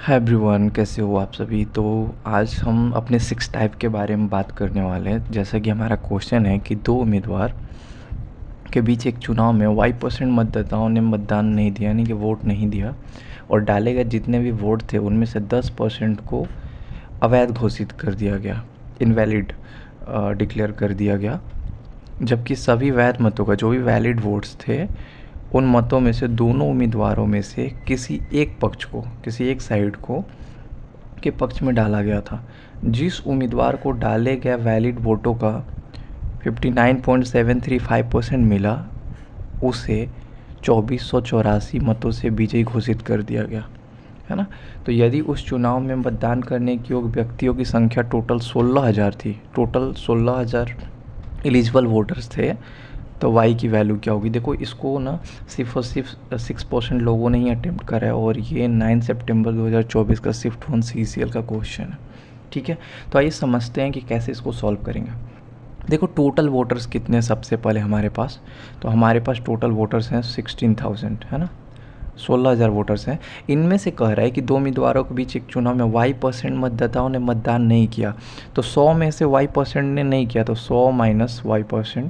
Hi everyone, कैसे हो आप सभी। तो आज हम अपने 6 टाइप के बारे में बात करने वाले हैं। जैसा कि हमारा क्वेश्चन है कि दो उम्मीदवार के बीच एक चुनाव में y% मतदाताओं ने मतदान नहीं दिया, यानी कि वोट नहीं दिया, और डाले गए जितने भी वोट थे उनमें से 10% को अवैध घोषित कर दिया गया, इनवैलिड डिक्लेयर कर दिया गया। जबकि सभी वैध मतों का जो भी वैलिड वोट्स थे उन मतों में से दोनों उम्मीदवारों में से किसी एक पक्ष को, किसी एक साइड को के पक्ष में डाला गया था। जिस उम्मीदवार को डाले गए वैलिड वोटों का 59.735% मिला, उसे 2484 मतों से विजयी घोषित कर दिया गया, है ना। तो यदि उस चुनाव में मतदान करने के योग्य व्यक्तियों की संख्या टोटल 16,000 थी, टोटल 16,000 एलिजिबल वोटर्स थे, तो वाई की वैल्यू क्या होगी। देखो, इसको ना सिर्फ और सिर्फ 6% लोगों ने ही अटेम्प्ट करा है, और ये 9 सितंबर 2024 का शिफ्ट 1 CCL का क्वेश्चन है। ठीक है, तो आइए समझते हैं कि कैसे इसको सॉल्व करेंगे। देखो, टोटल वोटर्स कितने, सबसे पहले हमारे पास, तो हमारे पास टोटल वोटर्स हैं 16,000, है ना। 16,000 वोटर्स हैं। इनमें से कह रहा है कि दो उम्मीदवारों के बीच एक चुनाव में y% मतदाताओं ने मतदान नहीं किया, तो 100 में से y% ने नहीं किया, तो 100 माइनस y%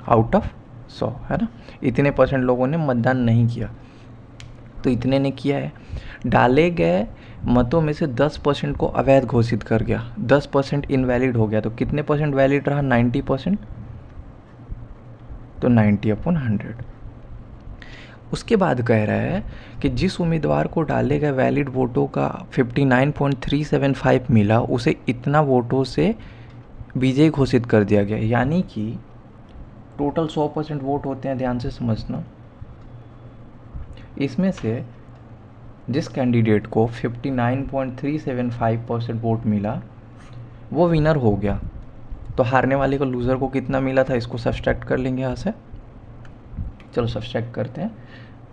आउट ऑफ 100, है ना। इतने परसेंट लोगों ने मतदान नहीं किया, तो इतने ने किया है। डाले गए मतों में से 10% को अवैध घोषित कर गया, 10% इनवैलिड हो गया, तो कितने परसेंट वैलिड रहा, 90%, तो 90/100। उसके बाद कह रहा है कि जिस उम्मीदवार को डाले गए वैलिड वोटों का 59.375 मिला, उसे इतना वोटों से विजयी घोषित कर दिया गया। यानी कि टोटल 100% वोट होते हैं, ध्यान से समझना। इसमें से जिस कैंडिडेट को 59.375% वोट मिला वो विनर हो गया, तो हारने वाले को, लूज़र को कितना मिला था, इसको सब्सट्रैक्ट कर लेंगे यहाँ से। चलो सब्सट्रैक्ट करते हैं।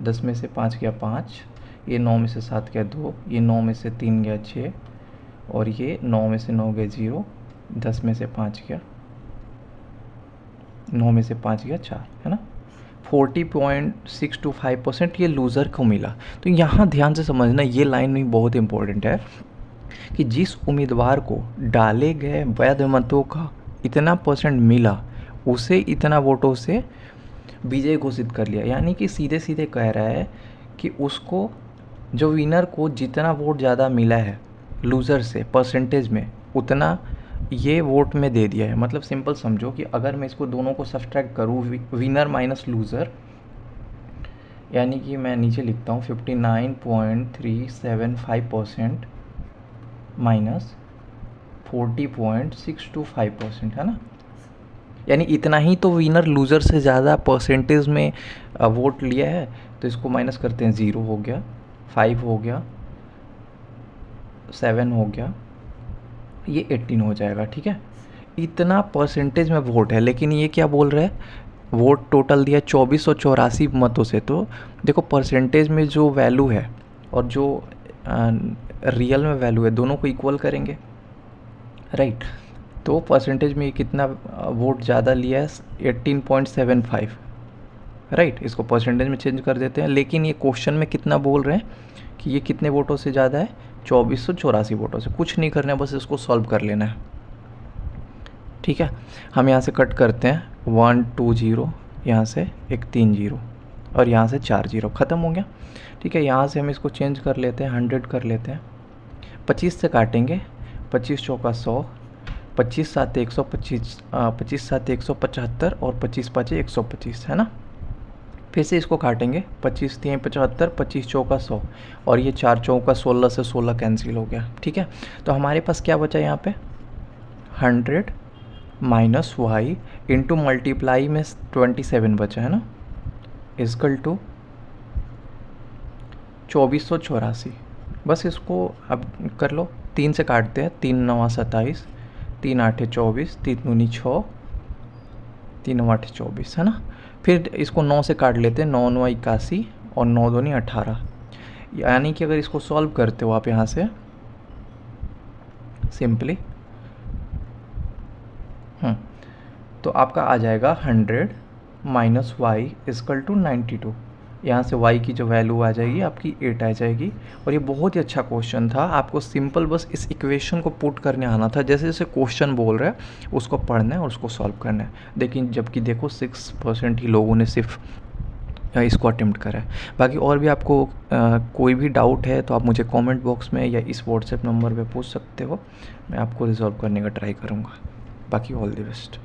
10 में से 5 गया 5, ये 9 में से 7 गया 2, ये 9 में से 3 गया 6, और ये 9 में से 9 गया 0, 10 में से 5 गया 9 में से 5 गया 4, है ना। 40.625% ये लूज़र को मिला। तो यहाँ ध्यान से समझना, ये लाइन भी बहुत इंपॉर्टेंट है कि जिस उम्मीदवार को डाले गए वैध मतों का इतना परसेंट मिला, उसे इतना वोटों से विजय घोषित कर लिया। यानी कि सीधे सीधे कह रहा है कि उसको, जो विनर को जितना वोट ज़्यादा मिला है लूज़र से परसेंटेज में, उतना ये वोट में दे दिया है। मतलब सिंपल समझो कि अगर मैं इसको दोनों को सब्सट्रैक्ट करूँ, विनर माइनस लूज़र, यानी कि मैं नीचे लिखता हूँ 59.375% माइनस 40.625%, है ना। यानी इतना ही तो विनर लूज़र से ज़्यादा परसेंटेज में वोट लिया है, तो इसको माइनस करते हैं। 0 हो गया, 5 हो गया, 7 हो गया, ये 18 हो जाएगा। ठीक है, इतना परसेंटेज में वोट है। लेकिन ये क्या बोल रहा है, वोट टोटल दिया 2484 मतों से। तो देखो, परसेंटेज में जो वैल्यू है और जो रियल में वैल्यू है, दोनों को इक्वल करेंगे, राइट। तो परसेंटेज में कितना वोट ज़्यादा लिया है, 18.75, राइट। इसको परसेंटेज में चेंज कर देते हैं। लेकिन ये क्वेश्चन में कितना बोल रहे हैं कि ये कितने वोटों से ज़्यादा है, 2484 वोटों से। कुछ नहीं करना है, बस इसको सॉल्व कर लेना है। ठीक है, हम यहाँ से कट करते हैं, 1 2 0, यहाँ से एक 3 0, और यहाँ से 4 0, ख़त्म हो गया। ठीक है, यहाँ से हम इसको चेंज कर लेते हैं, 100 कर लेते हैं। 25 से काटेंगे, 25 चौका 100, 25 7 125, 25 7 175, और 25 5 125, है ना। फिर से इसको काटेंगे, 25 3 75, 25 चौका 100, और ये 4 चौका 16 से 16 कैंसिल हो गया। ठीक है, तो हमारे पास क्या बचा यहाँ पे, 100 माइनस वाई इंटू मल्टीप्लाई में 27 बचा, है ना, इजकल टू 2484। बस इसको अब कर लो, 3 से काटते हैं, 3 9 27, 3 8 24, 3 दूनी 6, 3 9 8 24, है ना। फिर इसको 9 से काट लेते हैं, 9 9 81, और 9 दूनी 18। यानी कि अगर इसको सॉल्व करते हो आप यहाँ से सिंपली, तो आपका आ जाएगा 100 माइनस वाई इजकल टू 92। यहाँ से y की जो वैल्यू आ जाएगी आपकी 8 आ जाएगी। और ये बहुत ही अच्छा क्वेश्चन था, आपको सिंपल बस इस इक्वेशन को पुट करने आना था, जैसे जैसे क्वेश्चन बोल रहा है उसको पढ़ना है और उसको सॉल्व करना है। लेकिन जबकि देखो 6% ही लोगों ने सिर्फ इसको अटेम्प्ट करा है। बाकी और भी आपको कोई भी डाउट है तो आप मुझे कमेंट बॉक्स में या इस व्हाट्सएप नंबर पे पूछ सकते हो, मैं आपको रिजॉल्व करने का ट्राई करूँगा। बाकी ऑल द बेस्ट।